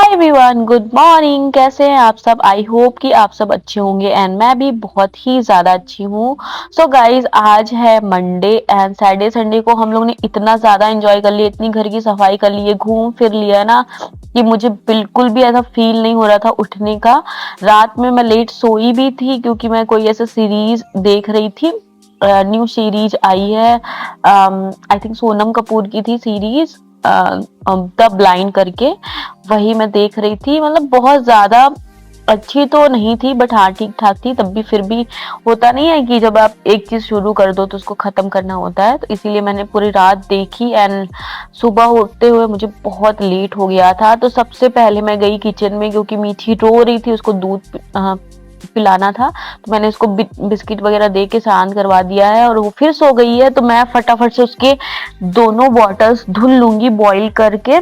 Everyone, good morning. कैसे हैं आप सब? आई होप कि आप सब अच्छे होंगे एंड मैं भी बहुत ही ज़्यादा अच्छी हूँ। सो गाइस, आज है मंडे एंड सैटरडे संडे को हम लोग ने इतना ज़्यादा एंजॉय कर लिया, इतनी घर की सफाई कर ली है, घूम फिर लिया ना कि मुझे बिल्कुल भी ऐसा फील नहीं हो रहा था उठने का। रात में मैं लेट सोई भी थी क्योंकि मैं कोई ऐसा सीरीज देख रही थी। न्यू सीरीज आई है, आई थिंक सोनम कपूर की थी सीरीज, द ब्लाइंड करके। वही मैं देख रही थी। मतलब बहुत ज़्यादा अच्छी तो नहीं थी बट हाँ ठीक-ठाक थी। तब भी फिर भी होता नहीं है कि जब आप एक चीज़ शुरू कर दो तो उसको ख़त्म करना होता है। तो इसीलिए मैंने पूरी रात देखी एंड सुबह उठते हुए मुझे बहुत लेट हो गया था। तो सबसे पहले मैं गई किचन में क्योंकि मीठी रो रही थी, उसको दूध पिलाना था। तो मैंने उसको बिस्किट वगैरह दे के शांत करवा दिया है और वो फिर सो गई है। तो मैं फटाफट से उसके दोनों बॉटल्स धुल लूँगी बॉयल करके,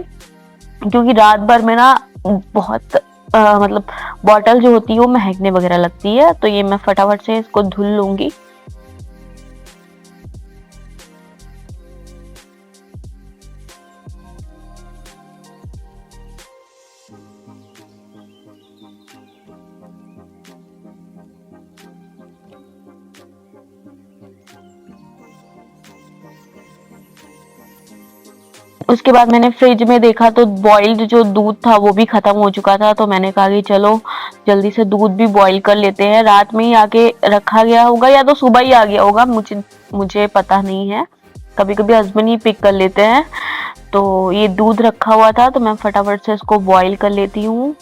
क्योंकि रात भर में ना बहुत मतलब बॉटल जो होती है वो महकने वगैरह लगती है। तो ये मैं फटाफट से इसको धुल लूँगी। उसके बाद मैंने फ्रिज में देखा तो बॉइल्ड जो दूध था वो भी खत्म हो चुका था। तो मैंने कहा कि चलो जल्दी से दूध भी बॉईल कर लेते हैं। रात में ही आके रखा गया होगा या तो सुबह ही आ गया होगा, मुझे पता नहीं है। कभी कभी हस्बैंड ही पिक कर लेते हैं। तो ये दूध रखा हुआ था तो मैं फटाफट से इसको बॉईल कर लेती हूँ।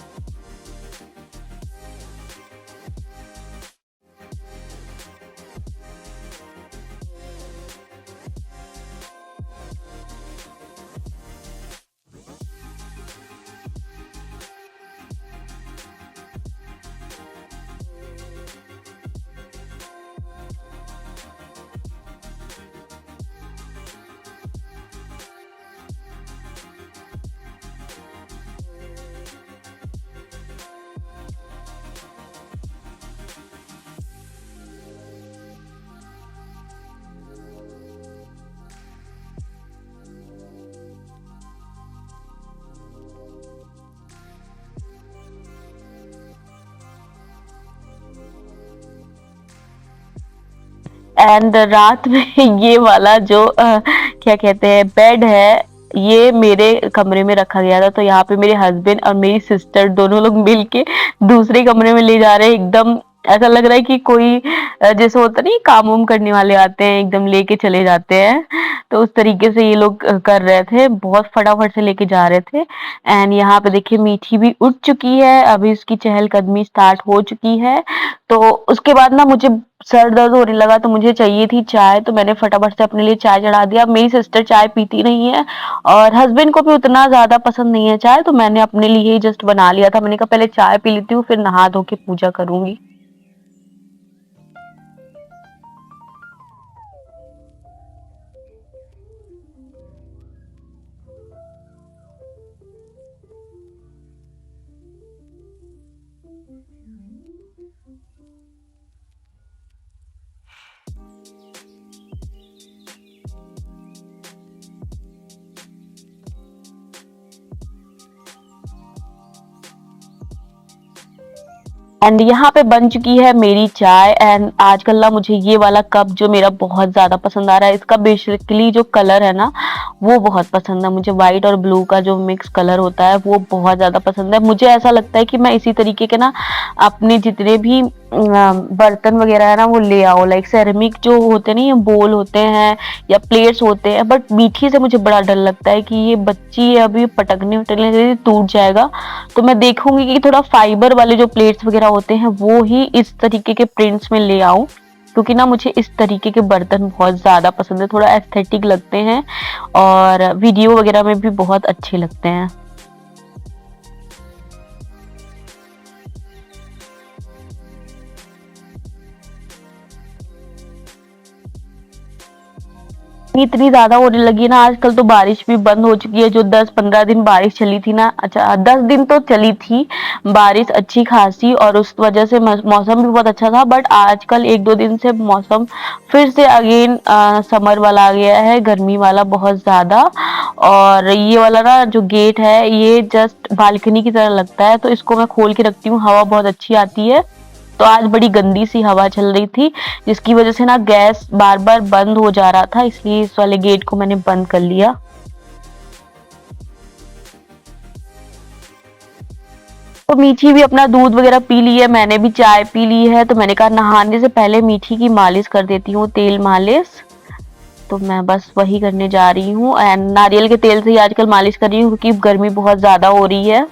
एंड रात में ये वाला जो क्या कहते हैं बेड है, ये मेरे कमरे में रखा गया था। तो यहाँ पे मेरे हस्बैंड और मेरी सिस्टर दोनों लोग मिलके दूसरे कमरे में ले जा रहे हैं। एकदम ऐसा लग रहा है कि कोई जैसे होता नहीं, काम वाम करने वाले आते हैं एकदम लेके चले जाते हैं। तो उस तरीके से ये लोग कर रहे थे, बहुत फटाफट से लेके जा रहे थे। एंड यहाँ पे देखिए मीठी भी उठ चुकी है, अभी उसकी चहलकदमी स्टार्ट हो चुकी है। तो उसके बाद ना मुझे सर दर्द होने लगा तो मुझे चाहिए थी चाय। तो मैंने फटाफट से अपने लिए चाय चढ़ा दिया। मेरी सिस्टर चाय पीती नहीं है और हस्बैंड को भी उतना ज़्यादा पसंद नहीं है चाय, तो मैंने अपने लिए ही जस्ट बना लिया था। मैंने कहा पहले चाय पी लेती हूँ फिर नहा धो के पूजा करूँगी। एंड यहाँ पे बन चुकी है मेरी चाय। एंड आजकल ना मुझे ये वाला कप जो मेरा बहुत ज़्यादा पसंद आ रहा है। इसका बेसिकली जो कलर है ना वो बहुत पसंद है मुझे। वाइट और ब्लू का जो मिक्स कलर होता है वो बहुत ज़्यादा पसंद है। मुझे ऐसा लगता है कि मैं इसी तरीके के ना अपने जितने भी बर्तन वगैरह है ना वो ले आओ। लाइक सेरेमिक जो होते नहीं, बोल होते हैं या प्लेट्स होते हैं, बट मीठी से मुझे बड़ा डर लगता है कि ये बच्ची है अभी पटकने उटकने से टूट जाएगा। तो मैं देखूंगी कि थोड़ा फाइबर वाले जो प्लेट्स वगैरह होते हैं वो ही इस तरीके के प्रिंट्स में ले आऊं, क्योंकि ना मुझे इस तरीके के बर्तन बहुत ज़्यादा पसंद है। थोड़ा एस्थेटिक लगते हैं और वीडियो वगैरह में भी बहुत अच्छे लगते हैं। इतनी ज़्यादा होने लगी ना आजकल, तो बारिश भी बंद हो चुकी है। जो 10-15 दिन बारिश चली थी ना, अच्छा 10 दिन तो चली थी बारिश अच्छी खासी, और उस वजह से मौसम भी बहुत अच्छा था। बट आजकल 1-2 दिन से मौसम फिर से अगेन समर वाला आ गया है, गर्मी वाला बहुत ज़्यादा। और ये वाला ना जो गेट है, ये जस्ट बालकनी की तरह लगता है, तो इसको मैं खोल के रखती हूँ, हवा बहुत अच्छी आती है। तो आज बड़ी गंदी सी हवा चल रही थी, जिसकी वजह से ना गैस बार बार बंद हो जा रहा था, इसलिए इस वाले गेट को मैंने बंद कर लिया। तो मीठी भी अपना दूध वगैरह पी ली है, मैंने भी चाय पी ली है। तो मैंने कहा नहाने से पहले मीठी की मालिश कर देती हूँ, तेल मालिश। तो मैं बस वही करने जा रही हूँ, एंड नारियल के तेल से ही आजकल मालिश कर रही हूँ, क्योंकि गर्मी बहुत ज्यादा हो रही है।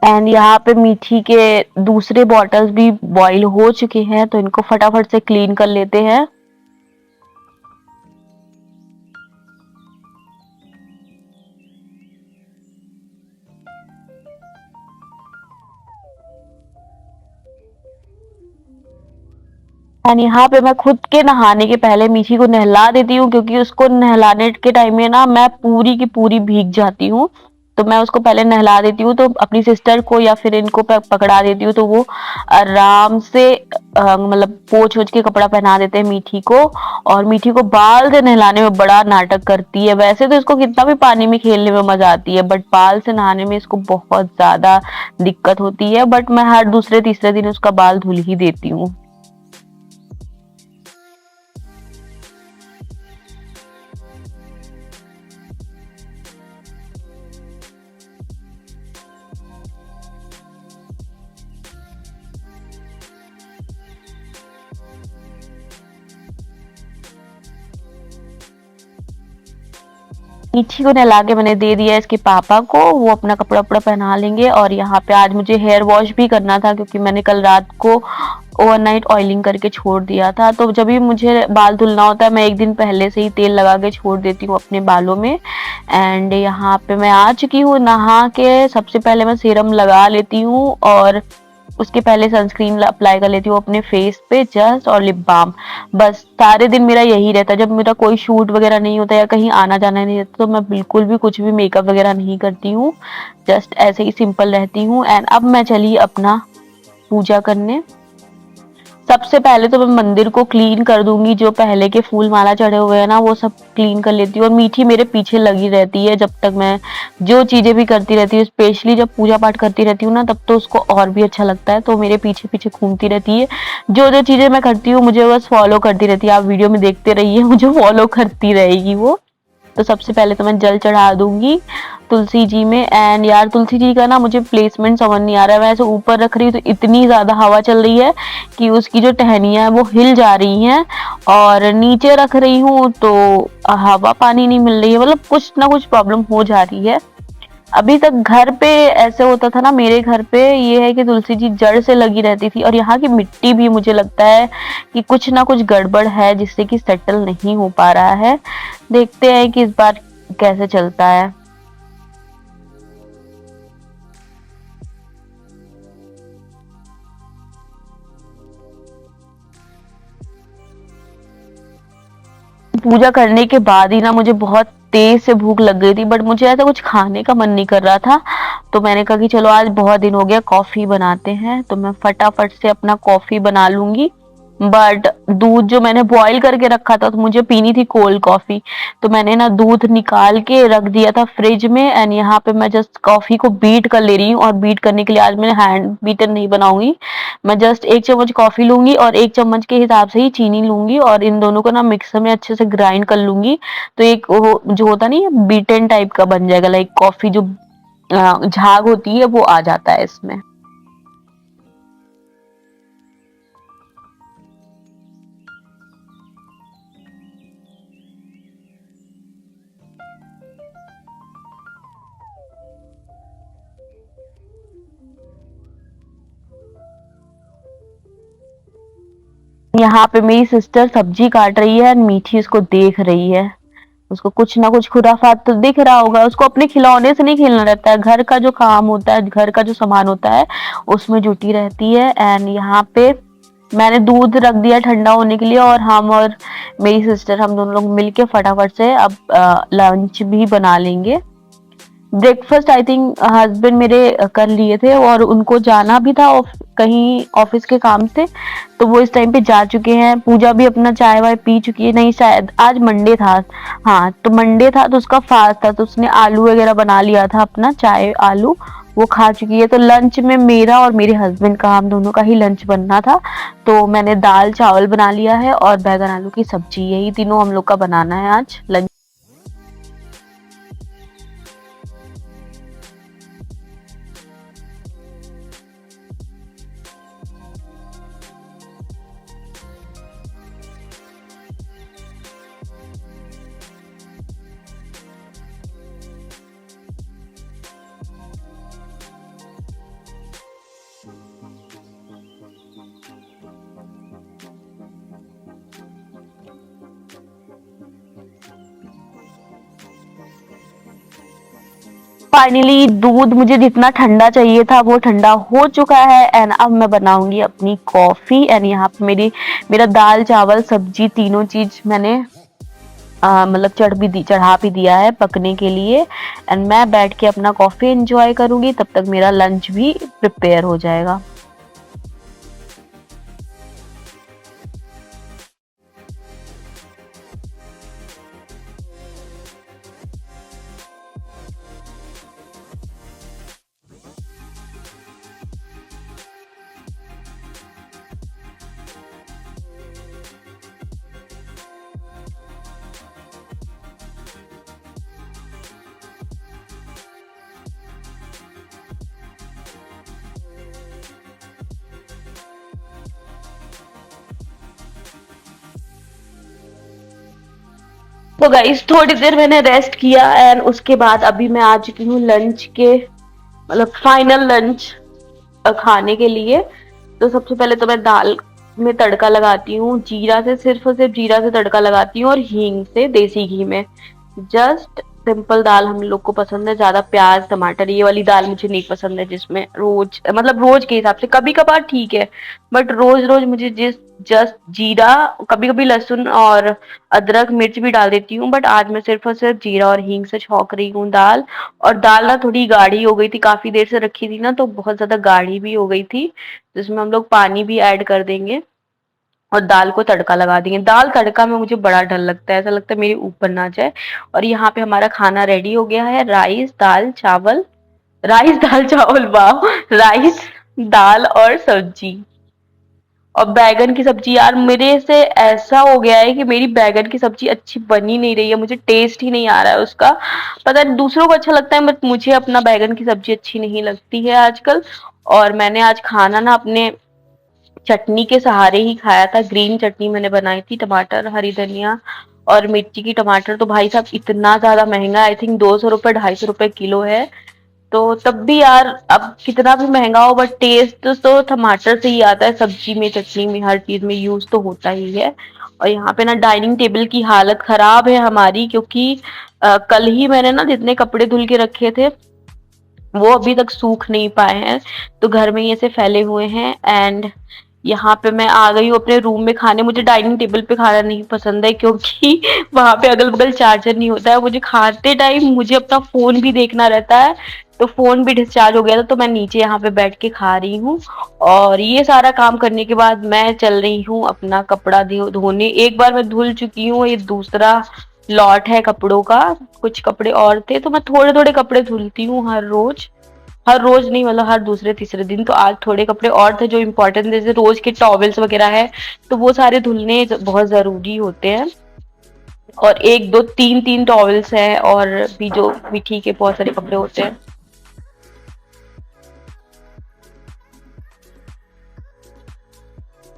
एंड यहाँ पे मीठी के दूसरे बॉटल्स भी बॉईल हो चुके हैं, तो इनको फटाफट से क्लीन कर लेते हैं। एंड यहाँ पे मैं खुद के नहाने के पहले मीठी को नहला देती हूँ, क्योंकि उसको नहलाने के टाइम में ना मैं पूरी की पूरी भीग जाती हूँ। तो मैं उसको पहले नहला देती हूँ, तो अपनी सिस्टर को या फिर इनको पकड़ा देती हूँ, तो वो आराम से मतलब पोंछ ओछ के कपड़ा पहना देते हैं मीठी को। और मीठी को बाल से नहलाने में बड़ा नाटक करती है। वैसे तो इसको कितना भी पानी में खेलने में मजा आती है, बट बाल से नहाने में इसको बहुत ज्यादा दिक्कत होती है। बट मैं हर दूसरे तीसरे दिन उसका बाल धुल ही देती हूँ। मीठी को नहला के मैंने दे दिया इसके पापा को, वो अपना कपड़ा वपड़ा पहना लेंगे। और यहाँ पे आज मुझे हेयर वॉश भी करना था, क्योंकि मैंने कल रात को ओवरनाइट ऑयलिंग करके छोड़ दिया था। तो जब भी मुझे बाल धुलना होता है, मैं एक दिन पहले से ही तेल लगा के छोड़ देती हूँ अपने बालों में। एंड यहाँ पे मैं आ चुकी हूँ नहा के। सबसे पहले मैं सीरम लगा लेती हूँ, और उसके पहले सनस्क्रीन अप्लाई कर लेती हूँ अपने फेस पे जस्ट, और लिप बाम। बस सारे दिन मेरा यही रहता है। जब मेरा कोई शूट वगैरह नहीं होता या कहीं आना जाना नहीं रहता, तो मैं बिल्कुल भी कुछ भी मेकअप वगैरह नहीं करती हूँ, जस्ट ऐसे ही सिंपल रहती हूँ। एंड अब मैं चली अपना पूजा करने। सबसे पहले तो मैं मंदिर को क्लीन कर दूंगी, जो पहले के फूल माला चढ़े हुए हैं ना, वो सब क्लीन कर लेती हूँ। और मीठी मेरे पीछे लगी रहती है जब तक मैं जो चीजें भी करती रहती हूँ, स्पेशली जब पूजा पाठ करती रहती हूँ ना, तब तो उसको और भी अच्छा लगता है। तो मेरे पीछे पीछे घूमती रहती है, जो जो चीजें मैं करती हूँ मुझे बस फॉलो करती रहती है। आप वीडियो में देखते रहिए, मुझे फॉलो करती रहेगी वो। तो सबसे पहले तो मैं जल चढ़ा दूंगी तुलसी जी में। एंड यार तुलसी जी का ना मुझे प्लेसमेंट समझ नहीं आ रहा है। मैं ऐसे ऊपर रख रही हूँ तो इतनी ज्यादा हवा चल रही है कि उसकी जो टहनियां है वो हिल जा रही हैं, और नीचे रख रही हूँ तो हवा पानी नहीं मिल रही है। मतलब कुछ ना कुछ प्रॉब्लम हो जा रही है। अभी तक घर पे ऐसे होता था ना, मेरे घर पे ये है कि तुलसी जी जड़ से लगी रहती थी। और यहाँ की मिट्टी भी मुझे लगता है कि कुछ ना कुछ गड़बड़ है, जिससे कि सेटल नहीं हो पा रहा है। देखते हैं कि इस बार कैसे चलता है। पूजा करने के बाद ही ना मुझे बहुत तेज से भूख लग गई थी, बट मुझे ऐसा कुछ खाने का मन नहीं कर रहा था। तो मैंने कहा कि चलो आज बहुत दिन हो गया, कॉफी बनाते हैं। तो मैं फटाफट से अपना कॉफी बना लूंगी। बट दूध जो मैंने बॉईल करके रखा था, तो मुझे पीनी थी कोल्ड कॉफी, तो मैंने ना दूध निकाल के रख दिया था फ्रिज में। एंड यहाँ पे मैं जस्ट कॉफी को बीट कर ले रही हूँ, और बीट करने के लिए आज मैंने हैंड बीटर नहीं बनाऊंगी। मैं जस्ट 1 चम्मच कॉफी लूंगी और 1 चम्मच के हिसाब से ही चीनी लूंगी, और इन दोनों को ना मिक्सर में अच्छे से ग्राइंड कर लूंगी। तो एक जो होता नहीं है बीटन टाइप का बन जाएगा, लाइक कॉफी जो झाग होती है वो आ जाता है इसमें। यहाँ पे मेरी सिस्टर सब्जी काट रही है, और मीठी उसको देख रही है। उसको कुछ ना कुछ खुराफात तो दिख रहा होगा। उसको अपने खिलौने से नहीं खेलना रहता है, घर का जो काम होता है, घर का जो सामान होता है, उसमें जुटी रहती है। एंड यहाँ पे मैंने दूध रख दिया ठंडा होने के लिए, और हम और मेरी सिस्टर हम दोनों लोग मिलके फटाफट से अब लंच भी बना लेंगे। ब्रेकफास्ट आई थिंक हस्बैंड मेरे कर लिए थे, और उनको जाना भी था कहीं ऑफिस के काम से, तो वो इस टाइम पे जा चुके हैं। पूजा भी अपना चाय वाय पी चुकी है। नहीं, शायद आज मंडे था। हाँ, तो मंडे था तो उसका फास्ट था, तो उसने आलू वगैरह बना लिया था अपना, चाय आलू वो खा चुकी है। तो लंच में मेरा और मेरे हस्बैंड का, हम दोनों का ही लंच बनना था। तो मैंने दाल चावल बना लिया है, और बैगन आलू की सब्जी, यही तीनों हम लोग का बनाना है आज लंच। फाइनली दूध मुझे जितना ठंडा चाहिए था वो ठंडा हो चुका है। एंड अब मैं बनाऊंगी अपनी कॉफी। एंड यहाँ पे मेरा दाल चावल सब्जी तीनों चीज मैंने मतलब चढ़ा भी दिया है पकने के लिए। एंड मैं बैठ के अपना कॉफी एंजॉय करूंगी, तब तक मेरा लंच भी प्रिपेयर हो जाएगा। तो गाइस थोड़ी देर मैंने रेस्ट किया, एंड उसके बाद अभी मैं आ चुकी हूँ लंच के, मतलब फाइनल लंच खाने के लिए। तो सबसे पहले तो मैं दाल में तड़का लगाती हूँ, जीरा से, सिर्फ और सिर्फ जीरा से तड़का लगाती हूँ, और हींग से देसी घी में। जस्ट सिंपल दाल हम लोग को पसंद है, ज्यादा प्याज टमाटर ये वाली दाल मुझे नहीं पसंद है, जिसमें रोज मतलब रोज के हिसाब से कभी कभार ठीक है, बट रोज रोज मुझे जस्ट जीरा, कभी कभी लहसुन और अदरक मिर्च भी डाल देती हूँ, बट आज मैं सिर्फ और सिर्फ जीरा और हींग से छौंक रही हूँ दाल। और दाल ना थोड़ी गाढ़ी हो गई थी, काफी देर से रखी थी ना, तो बहुत ज्यादा गाढ़ी भी हो गई थी, जिसमें हम लोग पानी भी ऐड कर देंगे और दाल को तड़का लगा देंगे। दाल तड़का में मुझे बड़ा डर लगता है, ऐसा लगता है मेरे ऊपर ना जाए। और यहाँ पे हमारा खाना रेडी हो गया है, राइस दाल चावल, वाह, राइस दाल और सब्जी। और बैगन की सब्जी, यार मेरे से ऐसा हो गया है कि मेरी बैगन की सब्जी अच्छी बनी नहीं रही है, मुझे टेस्ट ही नहीं आ रहा है उसका। पता नहीं दूसरों को अच्छा लगता है, बट मुझे अपना बैगन की सब्जी अच्छी नहीं लगती है आजकल। और मैंने आज खाना ना अपने चटनी के सहारे ही खाया था। ग्रीन चटनी मैंने बनाई थी, टमाटर हरी धनिया और मिर्ची की। टमाटर तो भाई साहब इतना ज्यादा महंगा, आई थिंक 200 रुपए 250 रुपए किलो है। तो तब भी यार, अब कितना भी महंगा हो, बट टेस्ट तो टमाटर से ही आता है, सब्जी में चटनी में हर चीज में यूज तो होता ही है। और यहाँ पे ना डाइनिंग टेबल की हालत खराब है हमारी, क्योंकि कल ही मैंने ना जितने कपड़े धुल के रखे थे वो अभी तक सूख नहीं पाए हैं, तो घर में ही ऐसे फैले हुए हैं। एंड यहाँ पे मैं आ गई हूँ अपने रूम में खाने। मुझे डाइनिंग टेबल पे खाना नहीं पसंद है, क्योंकि वहां पे अगल बगल चार्जर नहीं होता है, मुझे खाते टाइम मुझे अपना फोन भी देखना रहता है। तो फ़ोन भी डिस्चार्ज हो गया था, तो मैं नीचे यहाँ पे बैठ के खा रही हूँ। और ये सारा काम करने के बाद मैं चल रही हूँ अपना कपड़ा धोने। एक बार मैं धुल चुकी हूँ, ये दूसरा लॉट है कपड़ों का। कुछ कपड़े और थे, तो मैं थोड़े-थोड़े कपड़े धुलती हूँ हर रोज़। हर रोज़ नहीं, मतलब हर दूसरे तीसरे दिन। तो आज थोड़े कपड़े और थे जो इम्पोर्टेंट, जैसे रोज़ के टॉवल्स वगैरह है, तो वो सारे धुलने बहुत ज़रूरी होते हैं। और 1, 2, 3 टॉवल्स हैं, और भी जो भी ठीक है, बहुत सारे कपड़े होते हैं।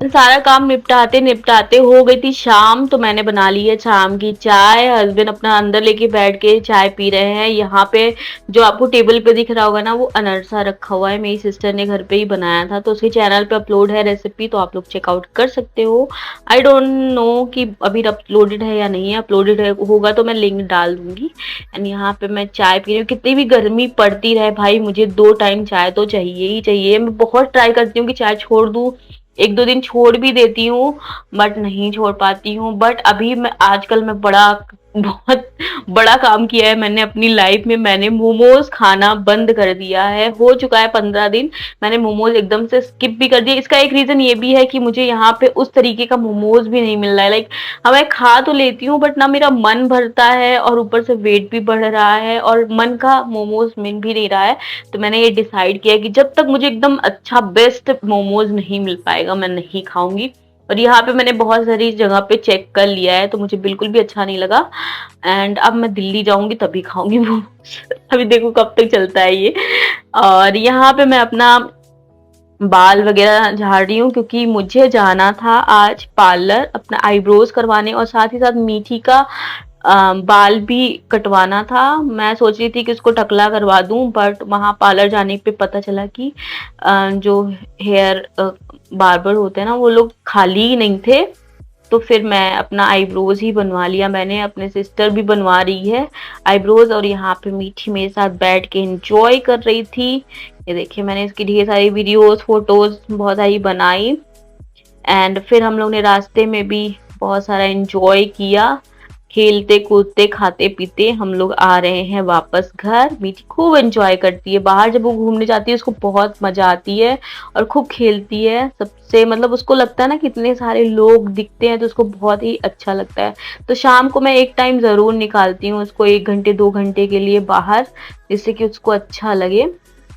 सारा काम निपटाते निपटाते हो गई थी शाम, तो मैंने बना ली है शाम की चाय। हस्बैंड अपना अंदर लेके बैठ के चाय पी रहे हैं। यहाँ पे जो आपको टेबल पे दिख रहा होगा ना, वो अनरसा रखा हुआ है, मेरी सिस्टर ने घर पे ही बनाया था, तो उसके चैनल पे अपलोड है रेसिपी, तो आप लोग चेकआउट कर सकते हो। आई डोंट नो कि अभी अपलोडेड है या नहीं है, अपलोडेड है होगा तो मैं लिंक डाल दूंगी। एंड यहाँ पे मैं चाय पी रही हूँ। कितनी भी गर्मी पड़ती रहे भाई, मुझे 2 टाइम चाय तो चाहिए ही चाहिए। मैं बहुत ट्राई करती हूँ कि चाय छोड़ दूँ, 1-2 दिन छोड़ भी देती हूँ, बट नहीं छोड़ पाती हूँ। बट अभी मैं आजकल मैं बहुत बड़ा काम किया है मैंने अपनी लाइफ में। मैंने मोमोज खाना बंद कर दिया है। हो चुका है 15 दिन, मैंने मोमोज एकदम से स्किप भी कर दिया। इसका एक रीजन ये भी है कि मुझे यहाँ पे उस तरीके का मोमोज भी नहीं मिल रहा है। लाइक हाँ, मैं खा तो लेती हूँ, बट ना मेरा मन भरता है, और ऊपर से वेट भी बढ़ रहा है, और मन का मोमोज मिल भी नहीं रहा है। तो मैंने ये डिसाइड किया कि जब तक मुझे एकदम अच्छा बेस्ट मोमोज नहीं मिल पाएगा, मैं नहीं खाऊंगी। और यहाँ पे मैंने बहुत सारी जगह पे चेक कर लिया है, तो मुझे बिल्कुल भी अच्छा नहीं लगा। एंड अब मैं दिल्ली जाऊंगी तभी खाऊंगी मोमोज। अभी देखो कब तक चलता है ये। और यहाँ पे मैं अपना बाल वगैरह झाड़ रही हूँ, क्योंकि मुझे जाना था आज पार्लर अपना आईब्रोज करवाने, और साथ ही साथ मीठी का बाल भी कटवाना था। मैं सोच रही थी कि उसको टकला करवा दूं, बट वहाँ पार्लर जाने पे पता चला कि जो हेयर बार्बर होते हैं ना, वो लोग खाली ही नहीं थे। तो फिर मैं अपना आईब्रोज ही बनवा लिया। मैंने, अपने सिस्टर भी बनवा रही है आईब्रोज, और यहाँ पे मीठी मेरे साथ बैठ के एंजॉय कर रही थी। ये देखिए, मैंने इसकी ढेर सारी वीडियोस फोटोज बहुत सारी बनाई। एंड फिर हम लोग ने रास्ते में भी बहुत सारा एंजॉय किया, खेलते कूदते खाते पीते हम लोग आ रहे हैं वापस घर। मीठी खूब एंजॉय करती है बाहर, जब वो घूमने जाती है उसको बहुत मजा आती है, और खूब खेलती है सबसे। मतलब उसको लगता है ना कि इतने सारे लोग दिखते हैं, तो उसको बहुत ही अच्छा लगता है। तो शाम को मैं एक टाइम जरूर निकालती हूँ उसको, 1 घंटे 2 घंटे के लिए बाहर, जिससे कि उसको अच्छा लगे।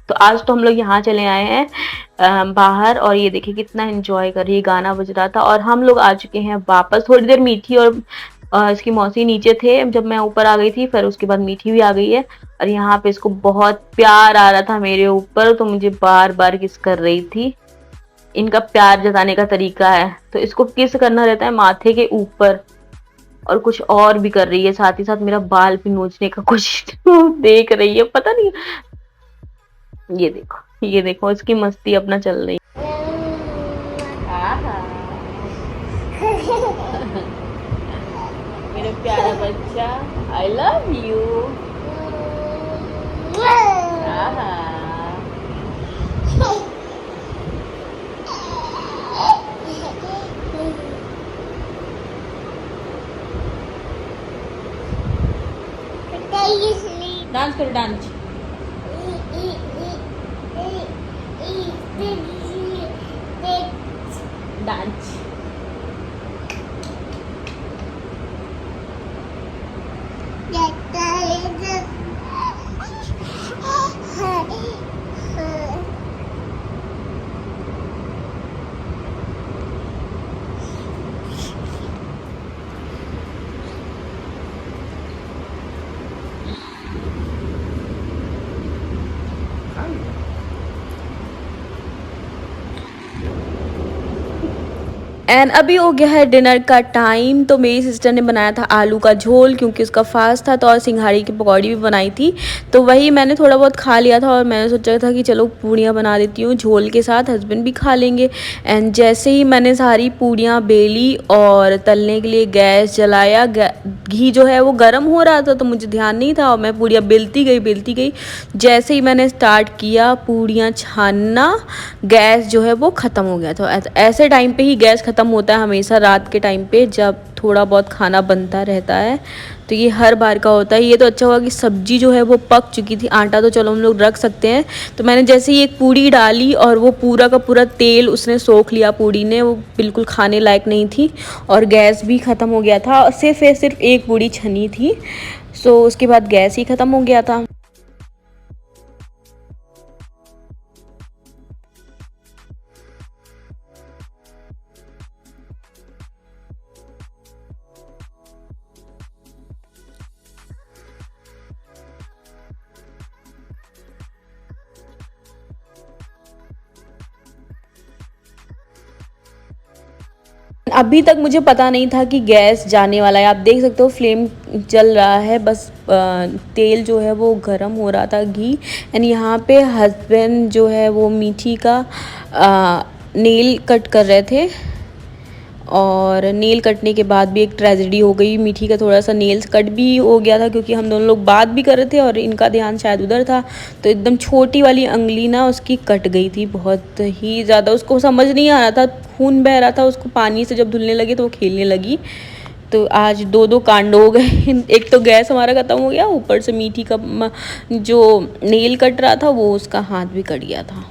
तो आज तो हम लोग यहाँ चले आए हैं बाहर, और ये देखिए कितना एंजॉय कर रही है, गाना बज रहा था। और हम लोग आ चुके हैं वापस। थोड़ी देर मीठी और इसकी मौसी नीचे थे जब मैं ऊपर आ गई थी, फिर उसके बाद मीठी भी आ गई है। और यहाँ पे इसको बहुत प्यार आ रहा था मेरे ऊपर, तो मुझे बार बार किस कर रही थी। इनका प्यार जताने का तरीका है, तो इसको किस करना रहता है माथे के ऊपर, और कुछ और भी कर रही है, साथ ही साथ मेरा बाल भी नोचने का कुछ देख रही है, पता नहीं। ये देखो, ये देखो, इसकी मस्ती अपना चल रही है। मेरा प्यारा बच्चा, आई लव यू। डांस करो, डांस। डांस। एंड अभी हो गया है डिनर का टाइम। तो मेरी सिस्टर ने बनाया था आलू का झोल, क्योंकि उसका फास्ट था, तो और सिंघाड़ी की पकौड़ी भी बनाई थी, तो वही मैंने थोड़ा बहुत खा लिया था। और मैंने सोचा था कि चलो पूड़ियाँ बना देती हूँ झोल के साथ, हस्बैंड भी खा लेंगे। एंड जैसे ही मैंने सारी पूड़ियाँ बेली और तलने के लिए गैस जलाया, घी जो है वो गर्म हो रहा था, तो मुझे ध्यान नहीं था, और मैं पूड़ियाँ बेलती गई। जैसे ही मैंने स्टार्ट किया पूड़ियाँ छानना, गैस जो है वो ख़त्म हो गया था। ऐसे टाइम पे ही गैस ख़त्म होता है हमेशा रात के टाइम पे, जब थोड़ा बहुत खाना बनता रहता है। तो ये हर बार का होता है। ये तो अच्छा हुआ कि सब्जी जो है वो पक चुकी थी, आटा तो चलो हम लोग रख सकते हैं। तो मैंने जैसे ही एक पूड़ी डाली और वो पूरा का पूरा तेल उसने सोख लिया पूड़ी ने, वो बिल्कुल खाने लायक नहीं थी और गैस भी ख़त्म हो गया था। और सिर्फ एक पूड़ी छनी थी, सो उसके बाद गैस ही ख़त्म हो गया था। अभी तक मुझे पता नहीं था कि गैस जाने वाला है। आप देख सकते हो फ्लेम चल रहा है, बस तेल जो है वो गरम हो रहा था, घी। एंड यहाँ पे हस्बैंड जो है वो मीठी का नेल कट कर रहे थे, और नेल कटने के बाद भी एक ट्रेजेडी हो गई। मीठी का थोड़ा सा नेल्स कट भी हो गया था, क्योंकि हम दोनों लोग बात भी कर रहे थे और इनका ध्यान शायद उधर था। तो एकदम छोटी वाली अंगुली ना उसकी कट गई थी, बहुत ही ज़्यादा। उसको समझ नहीं आ रहा था, खून बह रहा था, उसको पानी से जब धुलने लगे तो वो खेलने लगी। तो आज दो दो कांड हो गए। एक तो गैस हमारा ख़त्म हो गया, ऊपर से मीठी का जो नेल कट रहा था वो उसका हाथ भी कट गया था।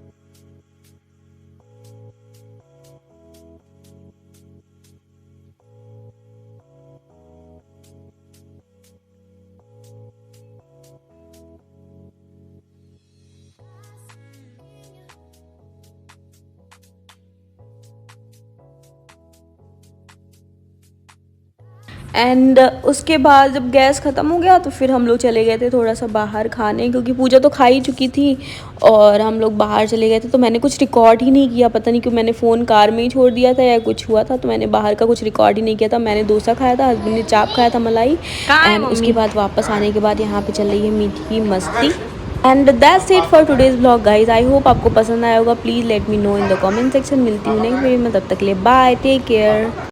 एंड उसके बाद जब गैस ख़त्म हो गया तो फिर हम लोग चले गए थे थोड़ा सा बाहर खाने, क्योंकि पूजा तो खा ही चुकी थी और हम लोग बाहर चले गए थे। तो मैंने कुछ रिकॉर्ड ही नहीं किया, पता नहीं क्यों मैंने फ़ोन कार में ही छोड़ दिया था या कुछ हुआ था, तो मैंने बाहर का कुछ रिकॉर्ड ही नहीं किया था। मैंने डोसा खाया था, हस्बैंड ने चाप खाया था मलाई। एंड उसके बाद वापस आने के बाद यहाँ पर चल रही है मीठी मस्ती। And that's it for today's blog guys. I hope आपको पसंद आया होगा। Please let me know in the comment section. मिलती हूँ नेक्स्ट वीडियो में, तब तक के लिए बाय, टेक केयर।